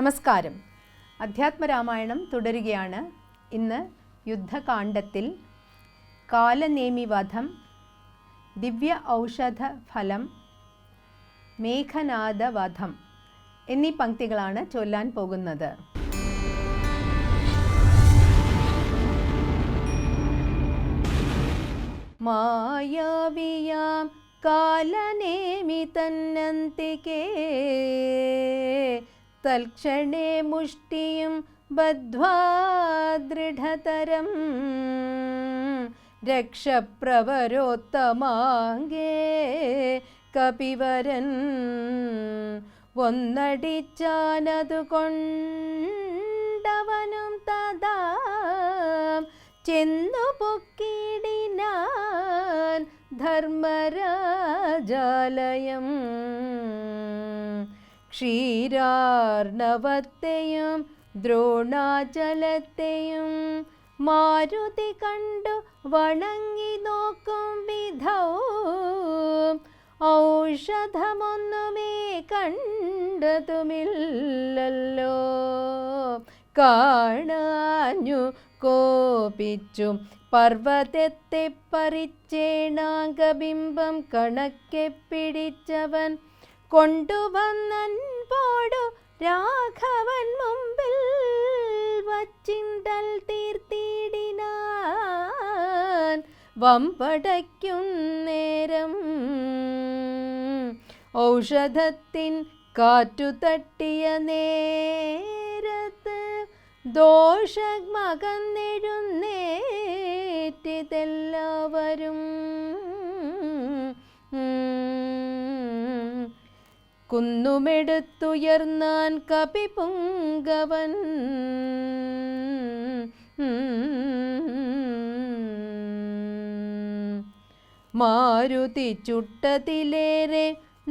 നമസ്കാരം. അധ്യാത്മരാമായണം തുടരുകയാണ്. ഇന്ന് യുദ്ധകാണ്ഡത്തിൽ കാലനേമിവധം, ദിവ്യ ഔഷധ ഫലം, മേഘനാദവധം എന്നീ പംക്തികളാണ് ചൊല്ലാൻ പോകുന്നത്. മായാവിയാം കാലനേമി തന്നന്തികേ തൽക്ഷണേ മുഷ്ടിയും ബദ്ധ്വാ ദൃഢതരം രക്ഷപ്രവരോത്തമാംഗേ കപിവരൻ ഒന്നടിച്ചാനതു കൊണ്ടവനും തഥാ ചെന്നു പൊക്കിടിനാൻ ധർമ്മരാജാലയം. ക്ഷീരാർണവത്തെയും ദ്രോണാചലത്തെയും മാരുതി കണ്ടു വണങ്ങി നോക്കും വിധൗ ഔഷധമൊന്നുമേ കണ്ടതുമില്ലല്ലോ. കാണാഞ്ഞു കോപിച്ചു പർവ്വതത്തെ പരിച്ചേണാംഗബിംബം കണക്കെ പിടിച്ചവൻ കൊണ്ടുവന്നൻപോടു രാഘവൻ മുമ്പിൽ വച്ചിണ്ടൽ തീർത്തിടിനാൻ വമ്പടയ്ക്കുന്നേരം. ഔഷധത്തിൻ കാറ്റു തട്ടിയ നേരത്ത് ദോഷമകന്നെഴുന്നേറ്റിതെല്ലാവരും കുന്നുമെടുത്തുയർന്നാൻ കപിപുങ്കവൻ. മാരുതി ചുട്ടതിലേറെ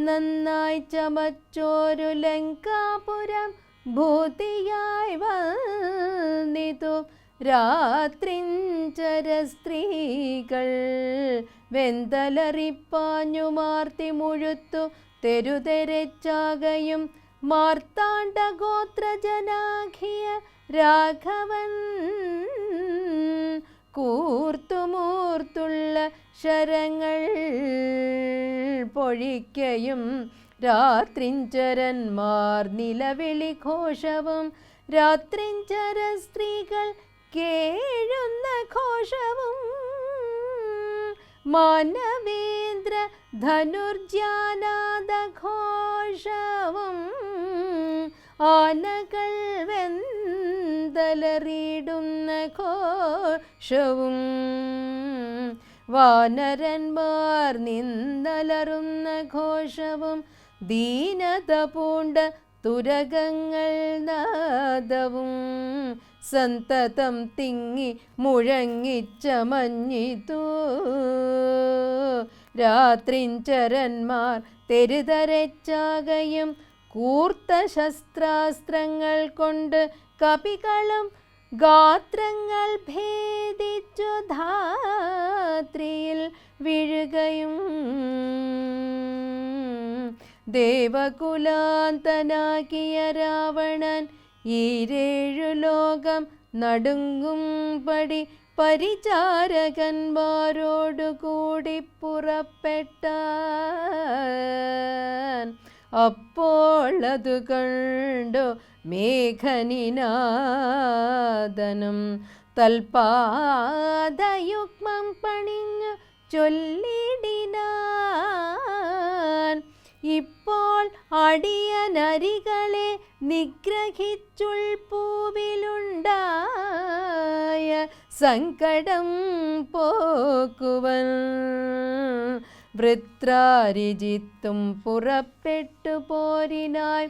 നന്നായി ചമച്ചോരു ലങ്കാപുരം ഭൂതിയായി വന്നിതു. രാത്രിഞ്ചര സ്ത്രീകൾ വെന്തലറിപ്പാഞ്ഞു മാർത്തി മുഴുത്തു തെരുതെരച്ചാകയും മാർത്താണ്ഡഗോത്രജനാഖിയ രാഘവൻ കൂർത്തുമൂർത്തുള്ള ശരങ്ങൾ പൊഴിക്കയും രാത്രിഞ്ചരന്മാർ നിലവിളി ഘോഷവും രാത്രിഞ്ചര സ്ത്രീകൾ കേഴുന്ന ഘോഷവും മാനവേന്ദ്ര ധനുർജാനാദഘോഷവും ആനകൾ വെന്തലറിയിടുന്ന ഘോഷവും വാനരന്മാർ നിന്നലറുന്ന ഘോഷവും ദീനത പൂണ്ട തുരകങ്ങൾ നാദവും സന്തതം തിങ്ങി മുഴങ്ങിച്ചമഞ്ഞിതു. രാത്രിഞ്ചരന്മാർ തെരുതരച്ചാകയും കൂർത്ത ശസ്ത്രാസ്ത്രങ്ങൾ കൊണ്ട് കപികളും ഗാത്രങ്ങൾ ഭേദിച്ചു ധാത്രിയിൽ വീഴുകയും ദേവകുലാന്തനാകിയ രാവണൻ ഈരേഴു ലോകം നടുങ്ങും പടി പരിചാരകന്മാരോടുകൂടി പുറപ്പെട്ടാൻ. അപ്പോൾ അതു കണ്ടു മേഘനിനാദനും തൽപാദയുഗ്മം പണിഞ്ഞു ചൊല്ലിടിനാൻ. ഇപ്പോൾ അടിയനരികളെ നിഗ്രഹിച്ചുൾപ്പൂവിലുണ്ടായ സങ്കടം പോക്കുവൻ. വൃത്രാരിജിത്തും പുറപ്പെട്ടു പോരിനായി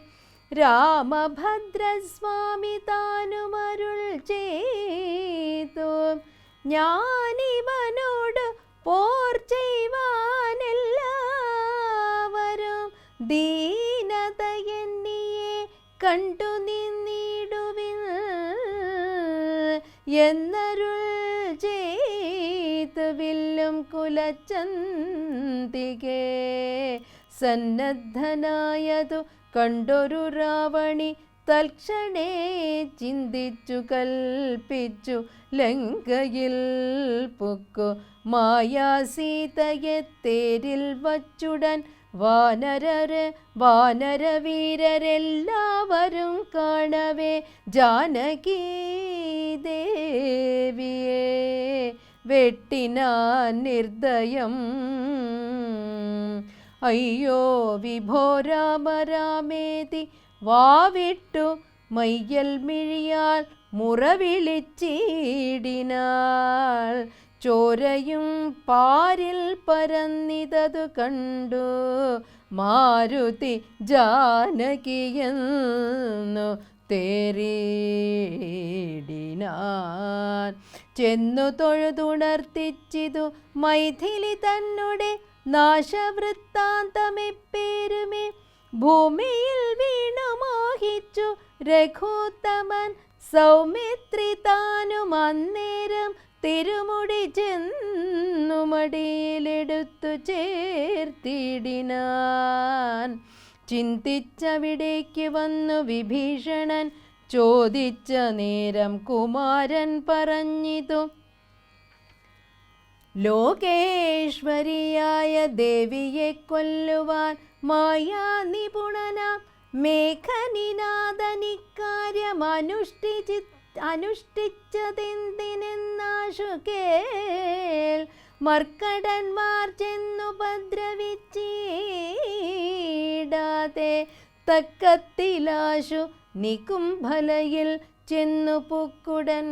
രാമഭദ്രസ്വാമി താനുമരുൾ ചെയ്തു. ഞാനിവനോട് പോർ ചെയ്യുവാനെല്ലാവരും ദീനത എന്നിയെ കണ്ടു നിന്നിടുവിൻ എന്നരുൾ ചെയ്തു. വില്ലും കുലച്ചന്തികേ സന്നദ്ധനായതു കണ്ടൊരു രാവണി തൽക്ഷണേ ചിന്തിച്ചു കൽപ്പിച്ചു ലങ്കയിൽ പൊക്കു മായാസീതയെ തേരിൽ വച്ചുടൻ വാനരവീരരെല്ലാവരും കാണവേ ജാനകീ ദേവിയെ വെട്ടിനാൻ നിർദ്ദയം. അയ്യോ വിഭോ രാമ രാമേതി വാവിട്ടു മയ്യൽ മിഴിയാൽ മുറവിളിച്ചിടിനാൾ. ചോരയും പാരിൽ പരന്നിതതു കണ്ടു മാരുതി ജാനകിയെന്നു തേറിയിടിനാൻ. ചെന്നു തൊഴുതുണർത്തിച്ചിതു മൈഥിലി തന്നെ നാശവൃത്താന്തമെപ്പേരുമേ. ഭൂമിയിൽ വീണു മോഹിച്ചു രഘുത്തമൻ സൗമിത്രി താനും അന്നേരം തിരുമുടി ചെന്നു മടിയിലെടുത്തു ചേർത്തിടിനാൻ. ചിന്തിച്ചവിടേക്ക് വന്നു വിഭീഷണൻ ചോദിച്ച നേരം കുമാരൻ പറഞ്ഞിതു. ലോകേശ്വരിയായ ദേവിയെ കൊല്ലുവാൻ മായാ നിപുണനാം മേഘനിനാഥനിക്കാര്യം അനുഷ്ഠിച്ചതെന്തിനെന്നാശു കേൾ. മർക്കടന്മാർ ചെന്നുപദ്രവിച്ചിടാതെ തക്കത്തിലാശു നികുംഭലയിൽ ചെന്നു പുക്കുടൻ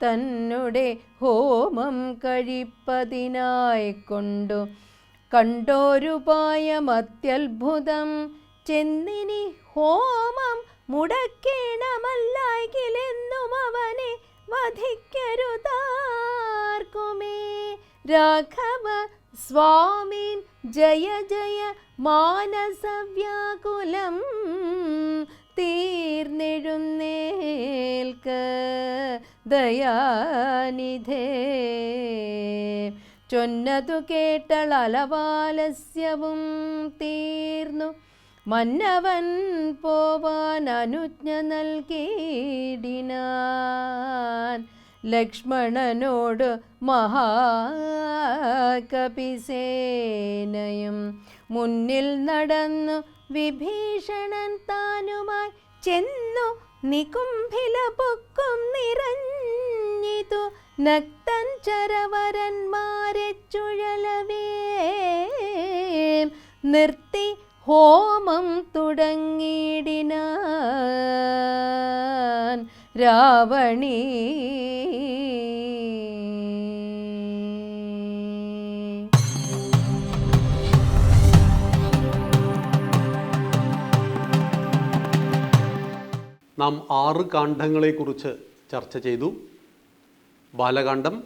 തന്നെ ഹോമം കഴിപ്പതിനായി കൊണ്ടു കണ്ടോരുപായം അത്യത്ഭുതം. ചെന്നിനി ഹോമം മുടക്കേണമല്ലായിലെന്നും അവനെ വധിക്കരുതാർക്കുമേ. രാഘവ സ്വാമീൻ ജയ ജയ മാനസവ്യാകുലം തീർന്നെഴുന്നേൽക്ക ദയാനിധേ. ചൊന്നതു കേട്ടൾ അലവാലസ്യവും തീർന്നു മന്നവൻ പോവാൻ അനുജ്ഞ നൽകിയിടിനാൻ. ലക്ഷ്മണനോട് മഹാകപിസേനയും മുന്നിൽ നടന്നു വിഭീഷണൻ താനുമായി ചെന്നു നികുംഭില പൊക്കും നിറഞ്ഞിതു നക്തൻ ചരവരന്മാരെ ചുഴലവേ. നിർത്തി ഹോമം തുടങ്ങിയിടിനാൻ രാവണീ. നാം 6 കാണ്ഡങ്ങളെക്കുറിച്ച് ചർച്ച ചെയ്തു. ബാലകാണ്ഡം,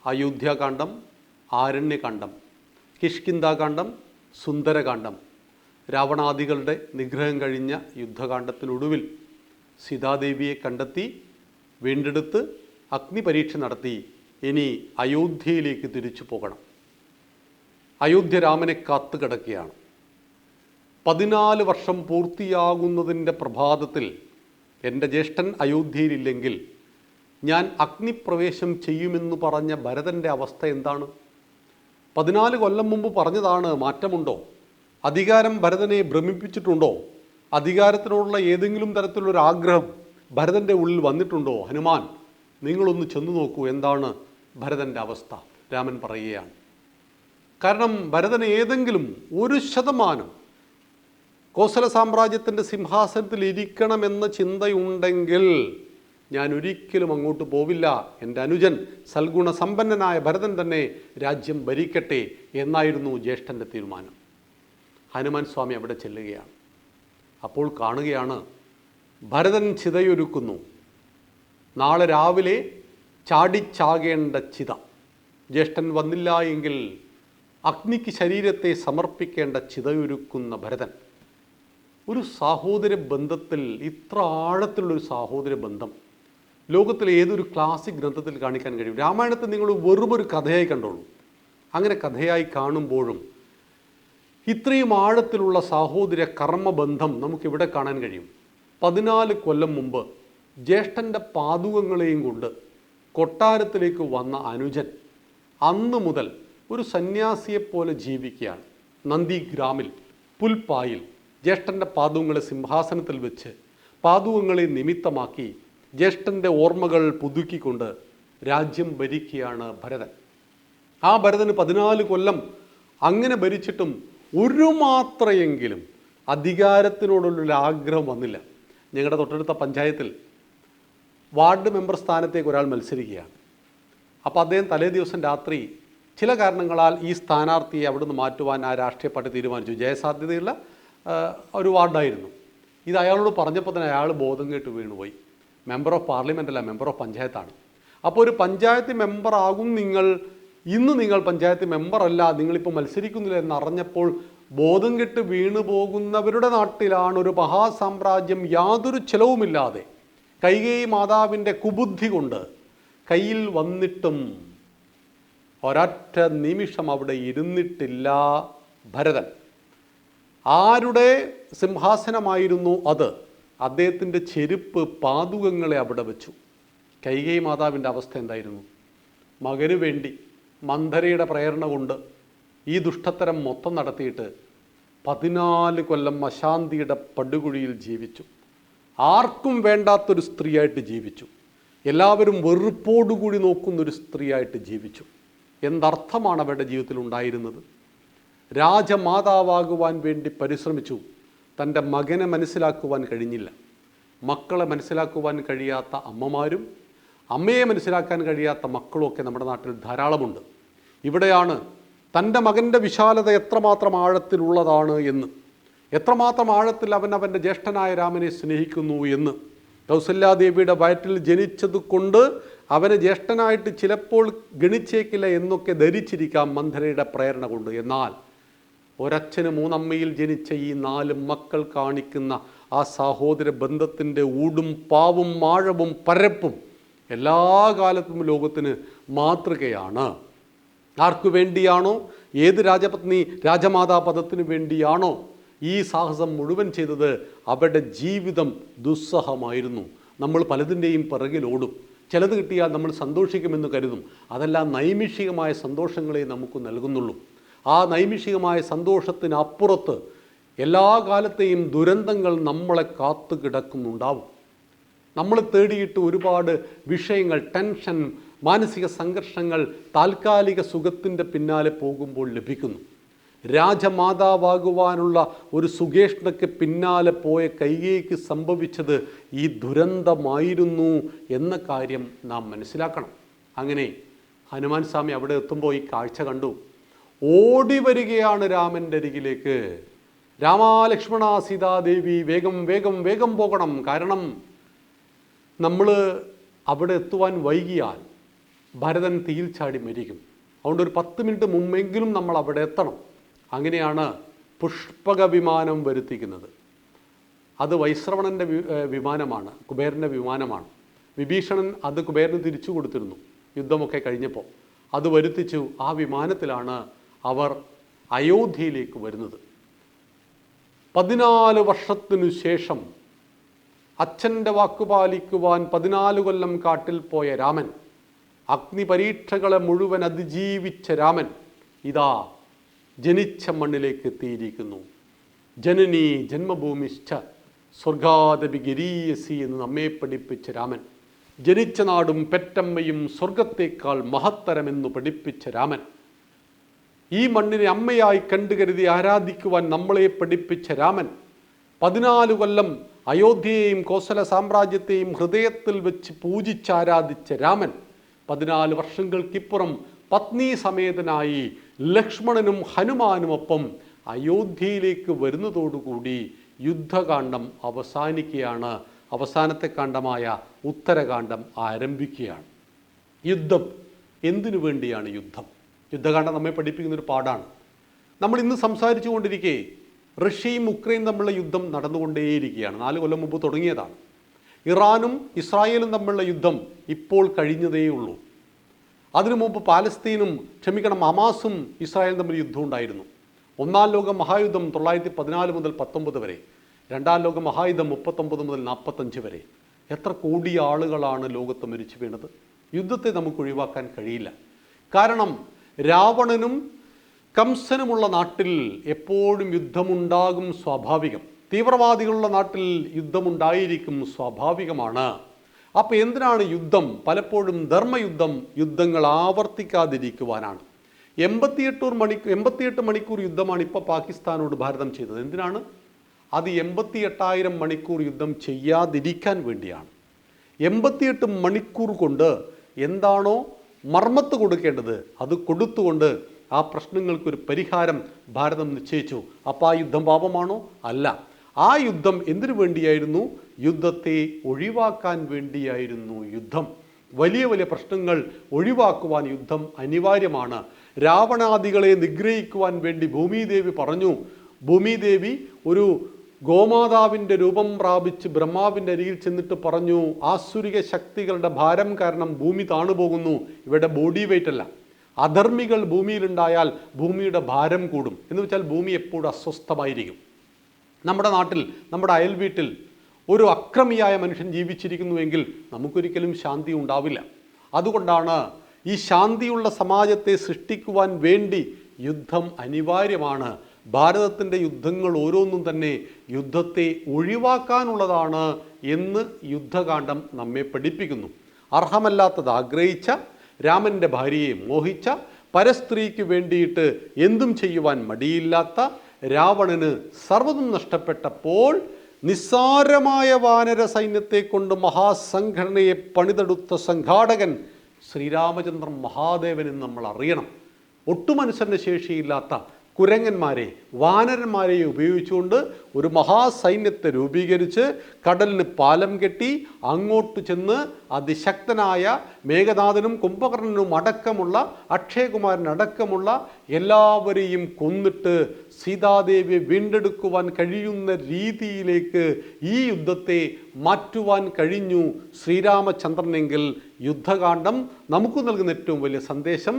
അയോധ്യാകാണ്ഡം, ആരണ്യകാണ്ഡം, കിഷ്കിന്ധാകാണ്ഡം, സുന്ദരകാണ്ഡം. രാവണാദികളുടെ നിഗ്രഹം കഴിഞ്ഞ യുദ്ധകാണ്ഡത്തിനൊടുവിൽ സീതാദേവിയെ കണ്ടെത്തി വീണ്ടെടുത്ത് അഗ്നിപരീക്ഷ നടത്തി ഇനി അയോധ്യയിലേക്ക് തിരിച്ചു പോകണം. അയോധ്യ രാമനെ കാത്തു കിടക്കുകയാണ്. 14 വർഷം പൂർത്തിയാകുന്നതിൻ്റെ പ്രഭാതത്തിൽ എൻ്റെ ജ്യേഷ്ഠൻ അയോധ്യയിലില്ലെങ്കിൽ ഞാൻ അഗ്നിപ്രവേശം ചെയ്യുമെന്ന് പറഞ്ഞ ഭരതൻ്റെ അവസ്ഥ എന്താണ്? 14 കൊല്ലം മുമ്പ് പറഞ്ഞതാണ്. മാറ്റമുണ്ടോ? അധികാരം ഭരതനെ ഭ്രമിപ്പിച്ചിട്ടുണ്ടോ? അധികാരത്തിനോടുള്ള ഏതെങ്കിലും തരത്തിലുള്ളൊരു ആഗ്രഹം ഭരതൻ്റെ ഉള്ളിൽ വന്നിട്ടുണ്ടോ? ഹനുമാൻ, നിങ്ങളൊന്ന് ചെന്നു നോക്കൂ, എന്താണ് ഭരതൻ്റെ അവസ്ഥ? രാമൻ പറയുകയാണ്. കാരണം ഭരതന് ഏതെങ്കിലും 1% കോസല സാമ്രാജ്യത്തിൻ്റെ സിംഹാസനത്തിൽ ഇരിക്കണമെന്ന ചിന്തയുണ്ടെങ്കിൽ ഞാൻ ഒരിക്കലും അങ്ങോട്ട് പോവില്ല. എൻ്റെ അനുജൻ സൽഗുണസമ്പന്നനായ ഭരതൻ തന്നെ രാജ്യം ഭരിക്കട്ടെ എന്നായിരുന്നു ജ്യേഷ്ഠൻ്റെ തീരുമാനം. ഹനുമാൻ സ്വാമി അവിടെ ചെല്ലുകയാണ്. അപ്പോൾ കാണുകയാണ് ഭരതൻ ചിതയൊരുക്കുന്നു. നാളെ രാവിലെ ചാടിച്ചാകേണ്ട ചിത. ജ്യേഷ്ഠൻ വന്നില്ല എങ്കിൽ അഗ്നിക്ക് ശരീരത്തെ സമർപ്പിക്കേണ്ട ചിതയൊരുക്കുന്ന ഭരതൻ. ഒരു സാഹോദര്യ ബന്ധത്തിൽ, ഇത്ര ആഴത്തിലുള്ളൊരു സാഹോദര്യ ബന്ധം ലോകത്തിലെ ഏതൊരു ക്ലാസിക് ഗ്രന്ഥത്തിൽ കാണിക്കാൻ കഴിയും? രാമായണത്തെ നിങ്ങൾ വെറുമൊരു കഥയായി കണ്ടോളൂ. അങ്ങനെ കഥയായി കാണുമ്പോഴും ഇത്രയും ആഴത്തിലുള്ള സാഹോദര്യ കർമ്മബന്ധം നമുക്കിവിടെ കാണാൻ കഴിയും. 14 കൊല്ലം മുമ്പ് ജ്യേഷ്ഠൻ്റെ പാദുകങ്ങളെയും കൊണ്ട് കൊട്ടാരത്തിലേക്ക് വന്ന അനുജൻ അന്ന് മുതൽ ഒരു സന്യാസിയെപ്പോലെ ജീവിക്കുകയാണ്. നന്ദിഗ്രാമിൽ പുൽപ്പായിൽ ജ്യേഷ്ഠൻ്റെ പാദുകങ്ങളെ സിംഹാസനത്തിൽ വെച്ച് പാദുകങ്ങളെ നിമിത്തമാക്കി ജ്യേഷ്ഠൻ്റെ ഓർമ്മകൾ പുതുക്കിക്കൊണ്ട് രാജ്യം ഭരിക്കുകയാണ് ഭരതൻ. ആ ഭരതന് 14 കൊല്ലം അങ്ങനെ ഭരിച്ചിട്ടും ഒരു മാത്രയെങ്കിലും അധികാരത്തിനോടുള്ളൊരു ആഗ്രഹം വന്നില്ല. ഞങ്ങളുടെ തൊട്ടടുത്ത പഞ്ചായത്തിൽ വാർഡ് മെമ്പർ സ്ഥാനത്തേക്ക് ഒരാൾ മത്സരിക്കുകയാണ്. അപ്പോൾ അദ്ദേഹം തലേ ദിവസം രാത്രി ചില കാരണങ്ങളാൽ ഈ സ്ഥാനാർത്ഥിയെ അവിടുന്ന് മാറ്റുവാൻ ആ രാഷ്ട്രീയ പാർട്ടി തീരുമാനിച്ചു. ജയസാധ്യതയുള്ള ഒരു വാർഡായിരുന്നു. ഇത് അയാളോട് പറഞ്ഞപ്പോൾ തന്നെ അയാൾ ബോധം കേട്ട് വീണുപോയി. മെമ്പർ ഓഫ് പാർലമെൻ്റ് അല്ല, മെമ്പർ ഓഫ് പഞ്ചായത്താണ്. അപ്പോൾ ഒരു പഞ്ചായത്ത് മെമ്പർ ആകും നിങ്ങൾ, ഇന്ന് നിങ്ങൾ പഞ്ചായത്ത് മെമ്പറല്ല, നിങ്ങളിപ്പോൾ മത്സരിക്കുന്നില്ല എന്നറിഞ്ഞപ്പോൾ ബോധം കെട്ട് വീണു പോകുന്നവരുടെ നാട്ടിലാണ് ഒരു മഹാസാമ്രാജ്യം യാതൊരു ചെലവുമില്ലാതെ കൈകേയി മാതാവിൻ്റെ കുബുദ്ധി കൊണ്ട് കയ്യിൽ വന്നിട്ടും ഒരൊറ്റ നിമിഷം അവിടെ ഇരുന്നിട്ടില്ല ഭരതൻ. ആരുടെ സിംഹാസനമായിരുന്നു അത്? അദ്ദേഹത്തിൻ്റെ ചെരുപ്പ് പാദുകങ്ങളെ അവിടെ വെച്ചു. കൈകേയി മാതാവിൻ്റെ അവസ്ഥ എന്തായിരുന്നു? മകന് വേണ്ടി മന്ധരയുടെ പ്രേരണ കൊണ്ട് ഈ ദുഷ്ടത്തരം മൊത്തം നടത്തിയിട്ട് 14 കൊല്ലം അശാന്തിയുടെ പടുകുഴിയിൽ ജീവിച്ചു. ആർക്കും വേണ്ടാത്തൊരു സ്ത്രീയായിട്ട് ജീവിച്ചു. എല്ലാവരും വെറുപ്പോടുകൂടി നോക്കുന്നൊരു സ്ത്രീയായിട്ട് ജീവിച്ചു. എന്തർത്ഥമാണ് അവരുടെ ജീവിതത്തിൽ ഉണ്ടായിരുന്നത്? രാജമാതാവാകുവാൻ വേണ്ടി പരിശ്രമിച്ചു. തൻ്റെ മകനെ മനസ്സിലാക്കുവാൻ കഴിഞ്ഞില്ല. മക്കളെ മനസ്സിലാക്കുവാൻ കഴിയാത്ത അമ്മമാരും അമ്മയെ മനസ്സിലാക്കാൻ കഴിയാത്ത മക്കളുമൊക്കെ നമ്മുടെ നാട്ടിൽ ധാരാളമുണ്ട്. ഇവിടെയാണ് തൻ്റെ മകൻ്റെ വിശാലത എത്രമാത്രം ആഴത്തിലുള്ളതാണ് എന്ന്, എത്രമാത്രം ആഴത്തിൽ അവൻ അവൻ്റെ ജ്യേഷ്ഠനായ രാമനെ സ്നേഹിക്കുന്നു എന്ന്. കൗസല്യാദേവിയുടെ വയറ്റിൽ ജനിച്ചത് കൊണ്ട് അവനെ ജ്യേഷ്ഠനായിട്ട് ചിലപ്പോൾ ഗണിച്ചേക്കില്ല എന്നൊക്കെ ധരിച്ചിരിക്കാം മന്ധരയുടെ പ്രേരണ കൊണ്ട്. എന്നാൽ ഒരച്ഛന് 3 അമ്മയിൽ ജനിച്ച ഈ 4 മക്കൾ കാണിക്കുന്ന ആ സഹോദര ബന്ധത്തിൻ്റെ ഊടും പാവും ആഴവും പരപ്പും എല്ലാ കാലത്തും ലോകത്തിന് മാതൃകയാണ്. ആർക്കു വേണ്ടിയാണോ, ഏത് രാജപത്നി രാജമാതാ പദത്തിന് വേണ്ടിയാണോ ഈ സാഹസം മുഴുവൻ ചെയ്തത്, അവരുടെ ജീവിതം ദുസ്സഹമായിരുന്നു. നമ്മൾ പലതിൻ്റെയും പിറകിൽ ഓടും. ചിലത് കിട്ടിയാൽ നമ്മൾ സന്തോഷിക്കുമെന്ന് കരുതും. അതെല്ലാം നൈമിഷികമായ സന്തോഷങ്ങളെ നമുക്ക് നൽകുന്നുള്ളൂ. ആ നൈമിഷികമായ സന്തോഷത്തിനപ്പുറത്ത് എല്ലാ കാലത്തെയും ദുരന്തങ്ങൾ നമ്മളെ കാത്തു കിടക്കുന്നുണ്ടാവും. നമ്മൾ തേടിയിട്ട് ഒരുപാട് വിഷയങ്ങൾ, ടെൻഷൻ, മാനസിക സംഘർഷങ്ങൾ താൽക്കാലിക സുഖത്തിൻ്റെ പിന്നാലെ പോകുമ്പോൾ ലഭിക്കുന്നു. രാജമാതാവാകുവാനുള്ള ഒരു സുഗേഷ്ണയ്ക്ക് പിന്നാലെ പോയ കൈകേയിക്ക് സംഭവിച്ചത് ഈ ദുരന്തമായിരുന്നു എന്ന കാര്യം നാം മനസ്സിലാക്കണം. അങ്ങനെ ഹനുമാൻ സ്വാമി അവിടെ എത്തുമ്പോൾ ഈ കാഴ്ച കണ്ടു. ഓടി വരികയാണ് രാമൻ്റെ അരികിലേക്ക്. രാമാ ലക്ഷ്മണ സീതാദേവി, വേഗം വേഗം വേഗം പോകണം. കാരണം നമ്മൾ അവിടെ എത്തുവാൻ വൈകിയാൽ ഭരതൻ തീയിൽ ചാടി മരിക്കും. അതുകൊണ്ട് ഒരു 10 മിനിറ്റ് മുമ്പെങ്കിലും നമ്മൾ അവിടെ എത്തണം. അങ്ങനെയാണ് പുഷ്പക വിമാനം വരുത്തിക്കുന്നത്. അത് വൈശ്രവണൻ്റെ വിമാനമാണ്, കുബേരൻ്റെ വിമാനമാണ്. വിഭീഷണൻ അത് കുബേരന് തിരിച്ചു കൊടുത്തിരുന്നു യുദ്ധമൊക്കെ കഴിഞ്ഞപ്പോൾ. അത് വരുത്തിച്ചു. ആ വിമാനത്തിലാണ് അവർ അയോധ്യയിലേക്ക് വരുന്നത്. 14 വർഷത്തിനു ശേഷം അച്ഛൻ്റെ വാക്കുപാലിക്കുവാൻ 14 കൊല്ലം കാട്ടിൽ പോയ രാമൻ, അഗ്നിപരീക്ഷകളെ മുഴുവൻ അതിജീവിച്ച രാമൻ ഇതാ ജനിച്ച മണ്ണിലേക്ക് എത്തിയിരിക്കുന്നു. ജനനി ജന്മഭൂമിശ്ച സ്വർഗാദപി ഗരീയസി എന്ന് നമ്മെ പഠിപ്പിച്ച രാമൻ, ജനിച്ച നാടും പെറ്റമ്മയും സ്വർഗത്തേക്കാൾ മഹത്തരമെന്ന് പഠിപ്പിച്ച രാമൻ, ഈ മണ്ണിനെ അമ്മയായി കണ്ടുകരുതി ആരാധിക്കുവാൻ നമ്മളെ പഠിപ്പിച്ച രാമൻ, 14 കൊല്ലം അയോധ്യയെയും കോസല സാമ്രാജ്യത്തെയും ഹൃദയത്തിൽ വെച്ച് പൂജിച്ചാരാധിച്ച രാമൻ, 14 വർഷങ്ങൾക്കിപ്പുറം പത്നി സമേതനായി ലക്ഷ്മണനും ഹനുമാനുമൊപ്പം അയോധ്യയിലേക്ക് വരുന്നതോടുകൂടി യുദ്ധകാന്ഡം അവസാനിക്കുകയാണ്. അവസാനത്തെ കാണ്ഡമായ ഉത്തരകാന്ഡം ആരംഭിക്കുകയാണ്. യുദ്ധം എന്തിനു വേണ്ടിയാണ് യുദ്ധം? യുദ്ധകാന്ഡം നമ്മെ പഠിപ്പിക്കുന്നൊരു പാഠാണ്. നമ്മൾ ഇന്ന് സംസാരിച്ചു കൊണ്ടിരിക്കെ റഷ്യയും ഉക്രൈനും തമ്മിലുള്ള യുദ്ധം നടന്നുകൊണ്ടേയിരിക്കുകയാണ്. 4 കൊല്ലം മുമ്പ് തുടങ്ങിയതാണ്. ഇറാനും ഇസ്രായേലും തമ്മിലുള്ള യുദ്ധം ഇപ്പോൾ കഴിഞ്ഞതേ ഉള്ളൂ. അതിനു മുമ്പ് പാലസ്തീനും ഹമാസും ഇസ്രായേലും തമ്മിൽ യുദ്ധം ഉണ്ടായിരുന്നു. ഒന്നാം ലോക മഹായുദ്ധം 914 മുതൽ 19 വരെ, രണ്ടാം ലോക മഹായുദ്ധം 39 മുതൽ 45 വരെ. എത്ര കോടി ആളുകളാണ് ലോകത്ത് മരിച്ചു വീണത്? യുദ്ധത്തെ നമുക്ക് ഒഴിവാക്കാൻ കഴിയില്ല. കാരണം രാവണനും കംസനുമുള്ള നാട്ടിൽ എപ്പോഴും യുദ്ധമുണ്ടാകും, സ്വാഭാവികം. തീവ്രവാദികളുള്ള നാട്ടിൽ യുദ്ധമുണ്ടായിരിക്കും, സ്വാഭാവികമാണ്. അപ്പോൾ എന്തിനാണ് യുദ്ധം? പലപ്പോഴും ധർമ്മയുദ്ധം യുദ്ധങ്ങൾ ആവർത്തിക്കാതിരിക്കുവാനാണ്. 88 മണിക്കൂർ യുദ്ധമാണ് ഇപ്പോൾ പാകിസ്ഥാനോട് ഭാരതം ചെയ്തത്. എന്തിനാണ്? അത് 88,000 മണിക്കൂർ യുദ്ധം ചെയ്യാതിരിക്കാൻ വേണ്ടിയാണ്. 88 മണിക്കൂർ കൊണ്ട് എന്താണോ മർമ്മത്ത് കൊടുക്കേണ്ടത് അത് കൊടുത്തുകൊണ്ട് ആ പ്രശ്നങ്ങൾക്കൊരു പരിഹാരം ഭാരതം നിശ്ചയിച്ചു. അപ്പോൾ ആ യുദ്ധം പാപമാണോ? അല്ല. ആ യുദ്ധം എന്തിനു വേണ്ടിയായിരുന്നു? യുദ്ധത്തെ ഒഴിവാക്കാൻ വേണ്ടിയായിരുന്നു യുദ്ധം. വലിയ വലിയ പ്രശ്നങ്ങൾ ഒഴിവാക്കുവാൻ യുദ്ധം അനിവാര്യമാണ്. രാവണാദികളെ നിഗ്രഹിക്കുവാൻ വേണ്ടി ഭൂമിദേവി പറഞ്ഞു. ഭൂമിദേവി ഒരു ഗോമാതാവിൻ്റെ രൂപം പ്രാപിച്ച് ബ്രഹ്മാവിൻ്റെ അരികിൽ ചെന്നിട്ട് പറഞ്ഞു, ആസുരിക ശക്തികളുടെ ഭാരം കാരണം ഭൂമി താണുപോകുന്നു. ഇവിടെ ബോഡി വെയിറ്റ് അല്ല, അധർമ്മികൾ ഭൂമിയിലുണ്ടായാൽ ഭൂമിയുടെ ഭാരം കൂടും. എന്ന് വെച്ചാൽ ഭൂമി എപ്പോഴും അസ്വസ്ഥമായിരിക്കും. നമ്മുടെ നാട്ടിൽ, നമ്മുടെ അയൽവീട്ടിൽ ഒരു അക്രമിയായ മനുഷ്യൻ ജീവിച്ചിരിക്കുന്നുവെങ്കിൽ നമുക്കൊരിക്കലും ശാന്തി ഉണ്ടാവില്ല. അതുകൊണ്ടാണ് ഈ ശാന്തിയുള്ള സമാജത്തെ സൃഷ്ടിക്കുവാൻ വേണ്ടി യുദ്ധം അനിവാര്യമാണ്. ഭാരതത്തിൻ്റെ യുദ്ധങ്ങൾ ഓരോന്നും തന്നെ യുദ്ധത്തെ ഒഴിവാക്കാനുള്ളതാണ് എന്ന് യുദ്ധകാന്ഡം നമ്മെ പഠിപ്പിക്കുന്നു. അർഹമല്ലാത്തത് ആഗ്രഹിച്ച, രാമൻ്റെ ഭാര്യയെ മോഹിച്ച, പരസ്ത്രീക്ക് വേണ്ടിയിട്ട് എന്തും ചെയ്യുവാൻ മടിയില്ലാത്ത രാവണന് സർവ്വതും നഷ്ടപ്പെട്ടപ്പോൾ നിസ്സാരമായ വാനര സൈന്യത്തെ കൊണ്ട് മഹാസംഘടനയെ പണിതെടുത്ത സംഘാടകൻ ശ്രീരാമചന്ദ്രൻ മഹാദേവൻ എന്ന് നമ്മൾ അറിയണം. ഒട്ടും അനുസരണ ശേഷിയില്ലാത്ത കുരങ്ങന്മാരെ, വാനരന്മാരെ ഉപയോഗിച്ചുകൊണ്ട് ഒരു മഹാസൈന്യത്തെ രൂപീകരിച്ച് കടലിന് പാലം കെട്ടി അങ്ങോട്ട് ചെന്ന് അതിശക്തനായ മേഘനാഥനും കുംഭകർണനും അടക്കമുള്ള അക്ഷയകുമാരൻ അടക്കമുള്ള എല്ലാവരെയും കൊന്നിട്ട് സീതാദേവിയെ വീണ്ടെടുക്കുവാൻ കഴിയുന്ന രീതിയിലേക്ക് ഈ യുദ്ധത്തെ മാറ്റുവാൻ കഴിഞ്ഞു ശ്രീരാമചന്ദ്രനെങ്കിൽ യുദ്ധകാന്ഡം നമുക്ക് നൽകുന്ന ഏറ്റവും വലിയ സന്ദേശം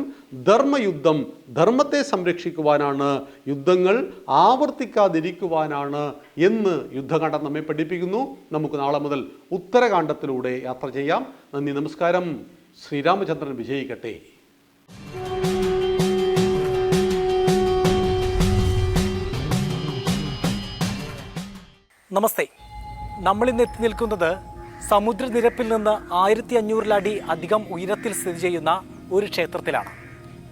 ധർമ്മയുദ്ധം, ധർമ്മത്തെ സംരക്ഷിക്കുവാനാണ്, യുദ്ധങ്ങൾ ആവർത്തിക്കാതിരിക്കുവാനാണ് എന്ന് യുദ്ധകാന്ഡം നമ്മെ പഠിപ്പിക്കുന്നു. നമുക്ക് നാളെ മുതൽ ഉത്തരകാണ്ഡത്തിലൂടെ യാത്ര ചെയ്യാം. നന്ദി, നമസ്കാരം. ശ്രീരാമചന്ദ്രൻ വിജയിക്കട്ടെ. നമസ്തേ. നമ്മളിന്ന് എത്തി നിൽക്കുന്നത് സമുദ്രനിരപ്പിൽ നിന്ന് 1500 അടി അധികം ഉയരത്തിൽ സ്ഥിതി ചെയ്യുന്ന ഒരു ക്ഷേത്രത്തിലാണ്.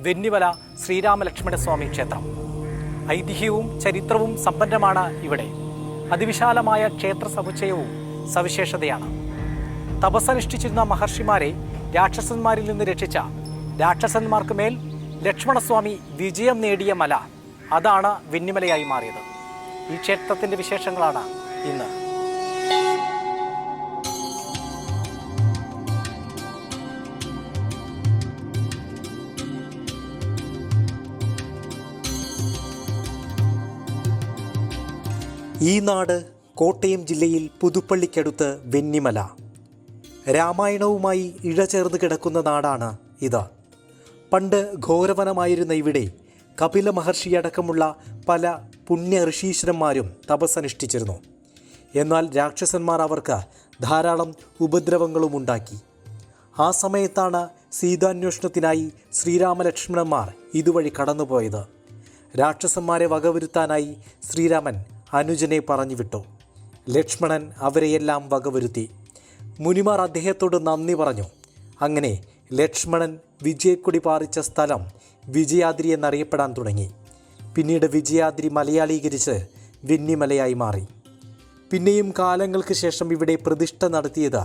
വെന്നിമല ശ്രീരാമലക്ഷ്മണസ്വാമി ക്ഷേത്രം. ഐതിഹ്യവും ചരിത്രവും സമ്പന്നമാണ് ഇവിടെ. അതിവിശാലമായ ക്ഷേത്ര സമുച്ചയവും സവിശേഷതയാണ്. തപസ്സനുഷ്ഠിച്ചിരുന്ന മഹർഷിമാരെ രാക്ഷസന്മാരിൽ നിന്ന് രക്ഷിച്ച, രാക്ഷസന്മാർക്ക് മേൽ ലക്ഷ്മണസ്വാമി വിജയം നേടിയ മല, അതാണ് വെന്നിമലയായി മാറിയത്. ഈ ക്ഷേത്രത്തിന്റെ വിശേഷങ്ങളാണ് ഇന്ന്. ഈ നാട് കോട്ടയം ജില്ലയിൽ പുതുപ്പള്ളിക്കടുത്ത് വെന്നിമല. രാമായണവുമായി ഇഴചേർന്ന് കിടക്കുന്ന നാടാണ് ഇത്. പണ്ട് ഘോരവനമായിരുന്ന ഇവിടെ കപില മഹർഷിയടക്കമുള്ള പല പുണ്യ ഋഷീശ്വരന്മാരും തപസ്സനുഷ്ഠിച്ചിരുന്നു. എന്നാൽ രാക്ഷസന്മാർ അവർക്ക് ധാരാളം ഉപദ്രവങ്ങളും ഉണ്ടാക്കി. ആ സമയത്താണ് സീതാന്വേഷണത്തിനായി ശ്രീരാമലക്ഷ്മണന്മാർ ഇതുവഴി കടന്നുപോയത്. രാക്ഷസന്മാരെ വകവരുത്താനായി ശ്രീരാമൻ അനുജനെ പറഞ്ഞുവിട്ടു. ലക്ഷ്മണൻ അവരെയെല്ലാം വകവരുത്തി. മുനിമാർ അദ്ദേഹത്തോട് നന്ദി പറഞ്ഞു. അങ്ങനെ ലക്ഷ്മണൻ വിജയക്കൊടി പാറിച്ച സ്ഥലം വിജയാദ്രി എന്നറിയപ്പെടാൻ തുടങ്ങി. പിന്നീട് വിജയാദ്രി മലയാളീകരിച്ച് വെന്നിമലയായി മാറി. പിന്നെയും കാലങ്ങൾക്ക് ശേഷം ഇവിടെ പ്രതിഷ്ഠ നടത്തിയത്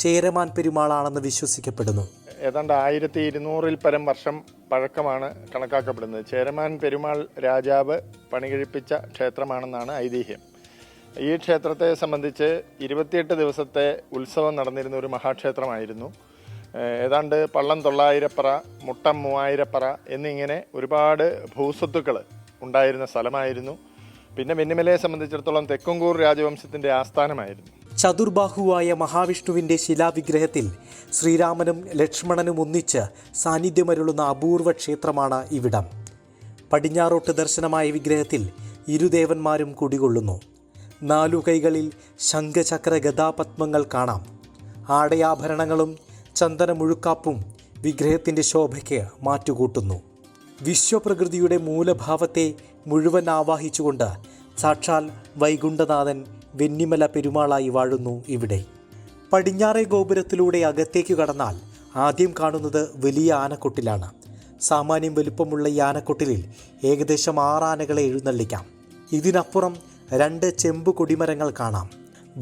ചേരമാൻ പെരുമാളാണെന്ന് വിശ്വസിക്കപ്പെടുന്നു. ഏതാണ്ട് 1200 പരം വർഷം പഴക്കമാണ് കണക്കാക്കപ്പെടുന്നത്. ചേരമാൻ പെരുമാൾ രാജാവ് പണികഴിപ്പിച്ച ക്ഷേത്രമാണെന്നാണ് ഐതിഹ്യം. ഈ ക്ഷേത്രത്തെ സംബന്ധിച്ച് 28 ദിവസത്തെ ഉത്സവം നടന്നിരുന്ന ഒരു മഹാക്ഷേത്രമായിരുന്നു. ഏതാണ്ട് പള്ളം 900 പറ, മുട്ടം 3000 പറ എന്നിങ്ങനെ ഒരുപാട് ഭൂസ്വത്തുക്കൾ ഉണ്ടായിരുന്ന സ്ഥലമായിരുന്നു. പിന്നെ വെന്നിമലയെ സംബന്ധിച്ചിടത്തോളം തെക്കുംകൂർ രാജവംശത്തിൻ്റെ ആസ്ഥാനമായിരുന്നു. ചതുർബാഹുവായ മഹാവിഷ്ണുവിൻ്റെ ശിലാവിഗ്രഹത്തിൽ ശ്രീരാമനും ലക്ഷ്മണനും ഒന്നിച്ച് സാന്നിധ്യമരുളുന്ന അപൂർവ ക്ഷേത്രമാണ് ഇവിടം. പടിഞ്ഞാറോട്ട് ദർശനമായ വിഗ്രഹത്തിൽ ഇരുദേവന്മാരും കുടികൊള്ളുന്നു. 4 കൈകളിൽ ശംഖചക്ര ഗദാപത്മങ്ങൾ കാണാം. ആടയാഭരണങ്ങളും ചന്ദനമുഴുക്കാപ്പും വിഗ്രഹത്തിൻ്റെ ശോഭയ്ക്ക് മാറ്റുകൂട്ടുന്നു. വിശ്വപ്രകൃതിയുടെ മൂലഭാവത്തെ മുഴുവൻ ആവാഹിച്ചുകൊണ്ട് സാക്ഷാൽ വൈകുണ്ഠനാഥൻ വെന്നിമല പെരുമാളായി വാഴുന്നു ഇവിടെ. പടിഞ്ഞാറേ ഗോപുരത്തിലൂടെ അകത്തേക്ക് കടന്നാൽ ആദ്യം കാണുന്നത് വലിയ ആനക്കൊട്ടിലാണ്. സാമാന്യം വലുപ്പമുള്ള ഈ ആനക്കൊട്ടിലിൽ ഏകദേശം 6 ആനകളെ എഴുന്നള്ളിക്കാം. ഇതിനപ്പുറം 2 ചെമ്പ് കൊടിമരങ്ങൾ കാണാം.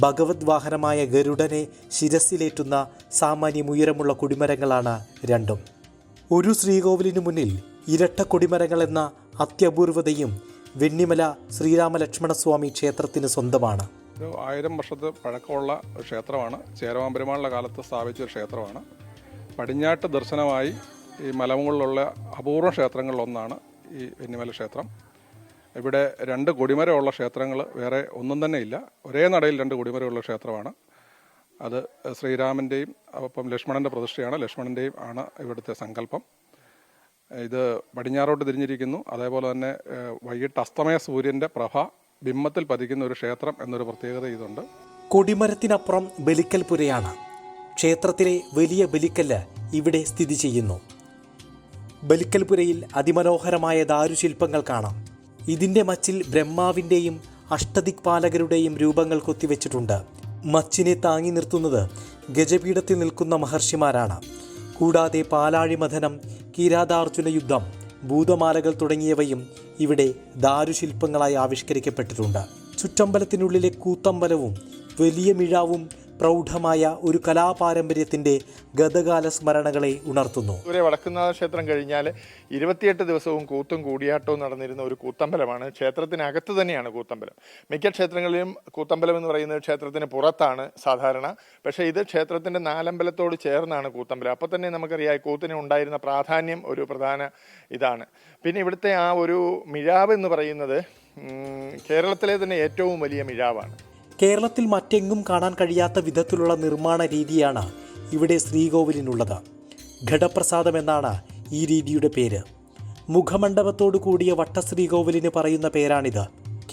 ഭഗവത് വാഹനമായ ഗരുഡനെ ശിരസിലേറ്റുന്ന സാമാന്യം ഉയരമുള്ള കൊടിമരങ്ങളാണ് രണ്ടും. ഒരു ശ്രീകോവിലിനു മുന്നിൽ ഇരട്ട കൊടിമരങ്ങൾ എന്ന അത്യപൂർവതയും വെന്നിമല ശ്രീരാമലക്ഷ്മണസ്വാമി ക്ഷേത്രത്തിന് സ്വന്തമാണ്. 1000 വർഷത്തെ പഴക്കമുള്ള ഒരു ക്ഷേത്രമാണ്. ചേരമാൻ പെരുമാളുടെ കാലത്ത് സ്ഥാപിച്ച ഒരു ക്ഷേത്രമാണ്. പടിഞ്ഞാട്ട് ദർശനമായി ഈ മലമുകളിലുള്ള അപൂർവ ക്ഷേത്രങ്ങളിലൊന്നാണ് ഈ വെന്നിമല ക്ഷേത്രം. ഇവിടെ 2 കൊടിമരമുള്ള ക്ഷേത്രങ്ങൾ വേറെ ഒന്നും തന്നെ ഇല്ല. ഒരേ നടയിൽ 2 കൊടിമരമുള്ള ക്ഷേത്രമാണ്. അത് ശ്രീരാമൻ്റെയും അപ്പം ലക്ഷ്മണൻ്റെ പ്രതിഷ്ഠയാണ്. ലക്ഷ്മണൻ്റെയും ആണ് ഇവിടുത്തെ സങ്കല്പം. ഇത് പടിഞ്ഞാറോട്ട് തിരിഞ്ഞിരിക്കുന്നു. അതേപോലെ തന്നെ വൈകിട്ട് അസ്തമയ സൂര്യൻ്റെ പ്രഭ ബിംബത്തിൽ പതിക്കുന്ന ഒരു ക്ഷേത്രം എന്നൊരു പ്രത്യേകത ഇതുണ്ട്. കൊടിമരത്തിനപ്പുറം ബലിക്കൽ പുരയാണ്. ക്ഷേത്രത്തിലെ വലിയ ബലിക്കല്ല് ഇവിടെ സ്ഥിതി ചെയ്യുന്നു. ബലിക്കൽ പുരയിൽ അതിമനോഹരമായ ദാരുശില്പങ്ങൾ കാണാം. ഇതിൻ്റെ മച്ചിൽ ബ്രഹ്മാവിൻ്റെയും അഷ്ടദിക്പാലകരുടെയും രൂപങ്ങൾ കൊത്തിവെച്ചിട്ടുണ്ട്. മച്ചിനെ താങ്ങി നിർത്തുന്നത് ഗജപീഠത്തിൽ നിൽക്കുന്ന മഹർഷിമാരാണ്. കൂടാതെ പാലാഴിമഥനം, കിരാതാർജുന യുദ്ധം, ഭൂതമാലകൾ തുടങ്ങിയവയും ഇവിടെ ദാരുശില്പങ്ങളായി ആവിഷ്കരിക്കപ്പെട്ടിട്ടുണ്ട്. ചുറ്റമ്പലത്തിനുള്ളിലെ കൂത്തമ്പലവും വലിയ മിഴാവും പ്രൗഢമായ ഒരു കലാപാരമ്പര്യത്തിൻ്റെ ഗതകാല സ്മരണകളെ ഉണർത്തുന്നു. വടക്കുന്നാഥ ക്ഷേത്രം കഴിഞ്ഞാൽ 28 ദിവസവും കൂത്തും കൂടിയാട്ടവും നടന്നിരുന്ന ഒരു കൂത്തമ്പലമാണ്. ക്ഷേത്രത്തിനകത്ത് തന്നെയാണ് കൂത്തമ്പലം. മിക്ക ക്ഷേത്രങ്ങളിലും കൂത്തമ്പലം എന്ന് പറയുന്നത് ക്ഷേത്രത്തിന് പുറത്താണ് സാധാരണ. പക്ഷേ ഇത് ക്ഷേത്രത്തിൻ്റെ നാലമ്പലത്തോട് ചേർന്നാണ് കൂത്തമ്പലം. അപ്പോൾ തന്നെ നമുക്കറിയാം കൂത്തിന് ഉണ്ടായിരുന്ന പ്രാധാന്യം ഒരു പ്രധാന ഇതാണ്. പിന്നെ ഇവിടുത്തെ ആ ഒരു മിഴാവ് എന്ന് പറയുന്നത് കേരളത്തിലെ തന്നെ ഏറ്റവും വലിയ മിഴാവാണ്. കേരളത്തിൽ മറ്റെങ്ങും കാണാൻ കഴിയാത്ത വിധത്തിലുള്ള നിർമ്മാണ രീതിയാണ് ഇവിടെ ശ്രീകോവിലിനുള്ളത്. ഘടപ്രസാദം എന്നാണ് ഈ രീതിയുടെ പേര്. മുഖമണ്ഡപത്തോടു കൂടിയ വട്ടശ്രീകോവിലിന് പറയുന്ന പേരാണിത്.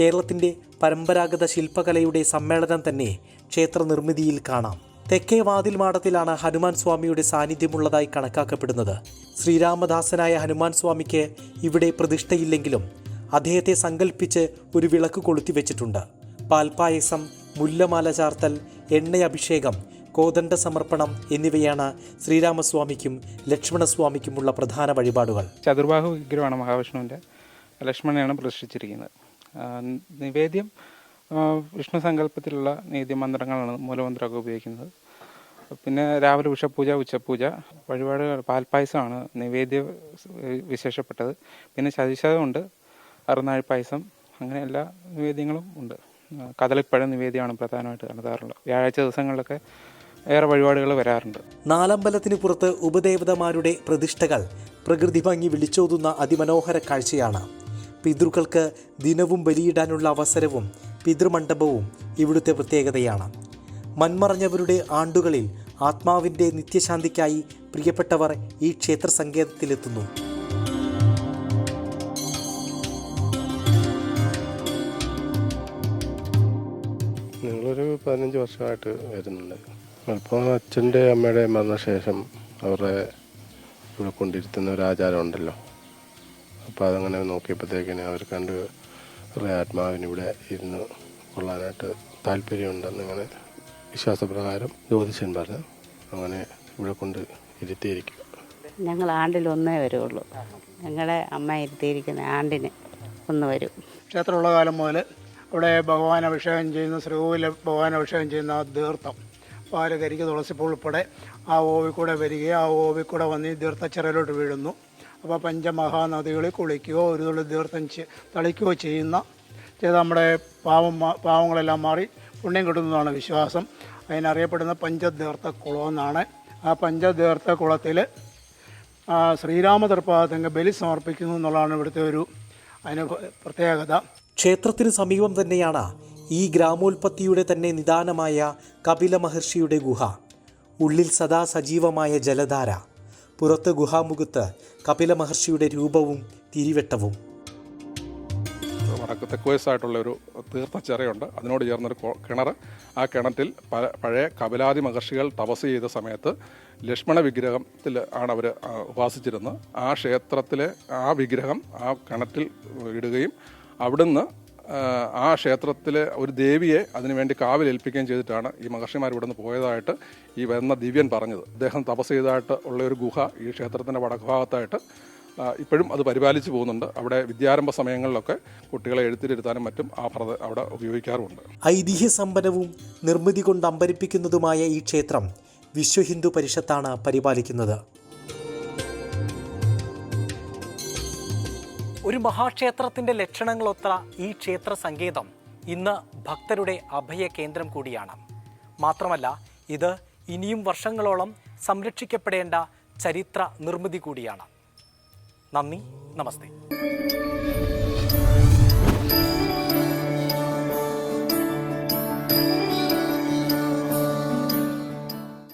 കേരളത്തിൻ്റെ പരമ്പരാഗത ശില്പകലയുടെ സമ്മേളനം തന്നെ ക്ഷേത്ര നിർമ്മിതിയിൽ കാണാം. തെക്കേ വാതിൽ മാടത്തിലാണ് ഹനുമാൻ സ്വാമിയുടെ സാന്നിധ്യമുള്ളതായി കണക്കാക്കപ്പെടുന്നത്. ശ്രീരാമദാസനായ ഹനുമാൻ സ്വാമിക്ക് ഇവിടെ പ്രതിഷ്ഠയില്ലെങ്കിലും അദ്ദേഹത്തെ സങ്കല്പിച്ച് ഒരു വിളക്ക് കൊളുത്തിവെച്ചിട്ടുണ്ട്. പാൽപ്പായസം, മുല്ലമാല ചാർത്തൽ, എണ്ണയഭിഷേകം, കോദണ്ഡ സമർപ്പണം എന്നിവയാണ് ശ്രീരാമസ്വാമിക്കും ലക്ഷ്മണസ്വാമിക്കുമുള്ള പ്രധാന വഴിപാടുകൾ. ചതുർബാഹു വിഗ്രഹമാണ് മഹാവിഷ്ണുവിൻ്റെ. ലക്ഷ്മണനെയാണ് പ്രതിഷ്ഠിച്ചിരിക്കുന്നത്. നിവേദ്യം വിഷ്ണു സങ്കല്പത്തിലുള്ള നീതിമന്ത്രങ്ങളാണ് മൂലമന്ത്രമൊക്കെ ഉപയോഗിക്കുന്നത്. പിന്നെ രാവിലെ ഉച്ചപൂജ വഴിപാടുകൾ പാൽപ്പായസമാണ് നിവേദ്യ വിശേഷപ്പെട്ടത്. പിന്നെ ചതിശതമുണ്ട്, അറുനാഴി പായസം, അങ്ങനെ എല്ലാ നിവേദ്യങ്ങളും ഉണ്ട്. കദളിപ്പഴം നിവേദ്യമാണ് പ്രധാനമായിട്ട് നടത്താറുള്ളത്. വ്യാഴാഴ്ച ദിവസങ്ങളിലൊക്കെ ഏറെ വഴിപാടുകൾ വരാറുണ്ട്. നാലമ്പലത്തിന് പുറത്ത് ഉപദേവതമാരുടെ പ്രതിഷ്ഠകൾ പ്രകൃതി ഭംഗി വിളിച്ചോതുന്ന അതിമനോഹര കാഴ്ചയാണ്. പിതൃക്കൾക്ക് ദിനവും ബലിയിടാനുള്ള അവസരവും പിതൃമണ്ഡപവും ഇവിടുത്തെ പ്രത്യേകതയാണ്. മൺമറഞ്ഞവരുടെ ആണ്ടുകളിൽ ആത്മാവിൻ്റെ നിത്യശാന്തിക്കായി പ്രിയപ്പെട്ടവർ ഈ ക്ഷേത്ര സങ്കേതത്തിലെത്തുന്നു. ഞങ്ങളൊരു 15 വർഷമായിട്ട് വരുന്നുണ്ട്. അപ്പോൾ അച്ഛൻ്റെ അമ്മയുടെ മരണശേഷം അവരുടെ ഇവിടെ കൊണ്ടിരുത്തുന്ന ഒരു ആചാരം ഉണ്ടല്ലോ. അപ്പോൾ അതങ്ങനെ നോക്കിയപ്പോഴത്തേക്കിന് അവർ കണ്ട് അവരുടെ ആത്മാവിന് ഇവിടെ ഇരുന്ന് കൊള്ളാനായിട്ട് താല്പര്യമുണ്ടെന്നിങ്ങനെ വിശ്വാസപ്രകാരം ജ്യോതിഷൻ പറഞ്ഞ് അങ്ങനെ ഇവിടെ കൊണ്ട് ഇരുത്തിയിരിക്കുക. ഞങ്ങൾ ആണ്ടിലൊന്നേ വരുള്ളൂ. ഞങ്ങളുടെ അമ്മ ഇരുത്തിയിരിക്കുന്ന ആണ്ടിന് ഒന്ന് വരും. ക്ഷേത്രമുള്ള കാലം മുതൽ ഇവിടെ ഭഗവാൻ അഭിഷേകം ചെയ്യുന്ന ശ്രീകോവിൽ ഭഗവാൻ അഭിഷേകം ചെയ്യുന്ന ആ തീർത്ഥം പാല് കരിക്ക് തുളസിപ്പൂ ഉൾപ്പെടെ ആ ഓവിൽ കൂടെ വരികയും ആ ഓവിൽ കൂടെ വന്ന് ഈ തീർത്ഥച്ചിറയിലോട്ട് വീഴുന്നു. അപ്പോൾ പഞ്ചമഹാനദികളിൽ കുളിക്കുകയോ ഒരു തുള്ളി തീർത്ഥം തളിക്കുകയോ ചെയ്ത് നമ്മുടെ പാവങ്ങളെല്ലാം മാറി പുണ്യം കിട്ടുന്നതാണ് വിശ്വാസം. അതിനറിയപ്പെടുന്ന പഞ്ചതീർത്ഥ കുളമെന്നാണ്. ആ പഞ്ചതീർത്ഥ കുളത്തിൽ ശ്രീരാമതൃപ്പാദത്തിന് ബലി സമർപ്പിക്കുന്നു എന്നുള്ളതാണ് ഇവിടുത്തെ ഒരു അതിന് പ്രത്യേകത. ക്ഷേത്രത്തിന് സമീപം തന്നെയാണ് ഈ ഗ്രാമോൽപത്തിയുടെ തന്നെ നിദാനമായ കപില മഹർഷിയുടെ ഗുഹ. ഉള്ളിൽ സദാ സജീവമായ ജലധാര, പുറത്ത് ഗുഹാമുഖത്ത് കപില മഹർഷിയുടെ രൂപവും തിരിവെട്ടവും. വടക്ക് തെക്കുവശത്തായിട്ടുള്ള ഒരു തീർത്ഥച്ചിറയുണ്ട്. അതിനോട് ചേർന്നൊരു കിണർ. ആ കിണറ്റിൽ പഴയ കപിലാദി മഹർഷികൾ തപസ് ചെയ്ത സമയത്ത് ലക്ഷ്മണ വിഗ്രഹത്തിൽ ആണ് അവർ ഉപാസിച്ചിരുന്നത്. ആ ക്ഷേത്രത്തിലെ ആ വിഗ്രഹം ആ കിണറ്റിൽ ഇടുകയും അവിടുന്ന് ആ ക്ഷേത്രത്തിലെ ഒരു ദേവിയെ അതിനുവേണ്ടി കാവലേൽപ്പിക്കുകയും ചെയ്തിട്ടാണ് ഈ മഹർഷിമാർ ഇവിടെ നിന്ന് പോയതായിട്ട് ഈ വരുന്ന ദിവ്യൻ പറഞ്ഞത്. അദ്ദേഹം തപസ് ചെയ്തതായിട്ട് ഉള്ള ഒരു ഗുഹ ഈ ക്ഷേത്രത്തിൻ്റെ വടക്ക് ഭാഗത്തായിട്ട് ഇപ്പോഴും അത് പരിപാലിച്ചു പോകുന്നുണ്ട്. അവിടെ വിദ്യാരംഭ സമയങ്ങളിലൊക്കെ കുട്ടികളെ എഴുത്തിലിരുത്താനും മറ്റും ആ അവിടെ ഉപയോഗിക്കാറുമുണ്ട്. ഐതിഹ്യസമ്പന്നവും നിർമ്മിതി കൊണ്ട് അമ്പരിപ്പിക്കുന്നതുമായ ഈ ക്ഷേത്രം വിശ്വ ഹിന്ദു പരിഷത്താണ് പരിപാലിക്കുന്നത്. ഒരു മഹാക്ഷേത്രത്തിൻ്റെ ലക്ഷണങ്ങളൊത്ത ഈ ക്ഷേത്ര സങ്കേതം ഇന്ന് ഭക്തരുടെ അഭയ കേന്ദ്രം കൂടിയാണ്. മാത്രമല്ല ഇത് ഇനിയും വർഷങ്ങളോളം സംരക്ഷിക്കപ്പെടേണ്ട ചരിത്ര നിർമ്മിതി കൂടിയാണ്. നന്ദി, നമസ്തേ.